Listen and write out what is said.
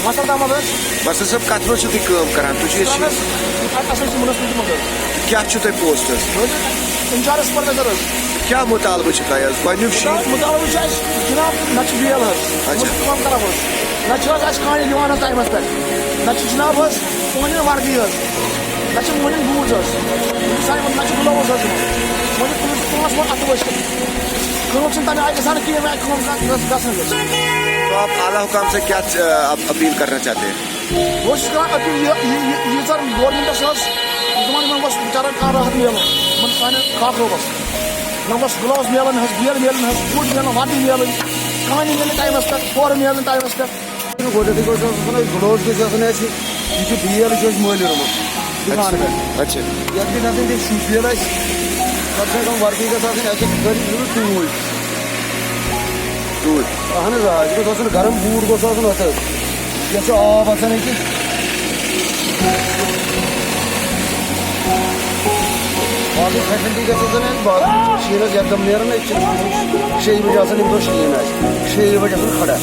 Muscle दामद बस सब कत मज कम करान तुझ क्या पोस्ट इंचार्ज सुपरवाइजर क्या मुतालबा गुक मुतालबा जनाब ना बेल कम कर ना कान टाइम पे ना जनाब मोहन वर्दी ना मोहन बूज ना ग्लोव मोहन पुलिस अत वस्तु तमें आय गसान कहें तो आप आला हुकाम से क्या अपील करना चाहते हैं? बहुत अपील गवर्नमेंटस बेचारा कह राहत मिलन सान काकरोबस न ग्लोव मिलन बेल मिलन फूड मिलन वर्दी मिलन कहानी मिल टाइम पे फोर मिल टाइम पे गोटे ग्लोव बेल मल रोमुत दुकान पे अच्छा ये बेल कम से कम वर्दी टूल दूर अहन यह गर्म बूट गोस यह आब आसान कि बाकी फैसिलिटी गन बाकी शीनस एकदम नेरान 6 बजे आसान शीन 6 बजे खड़ा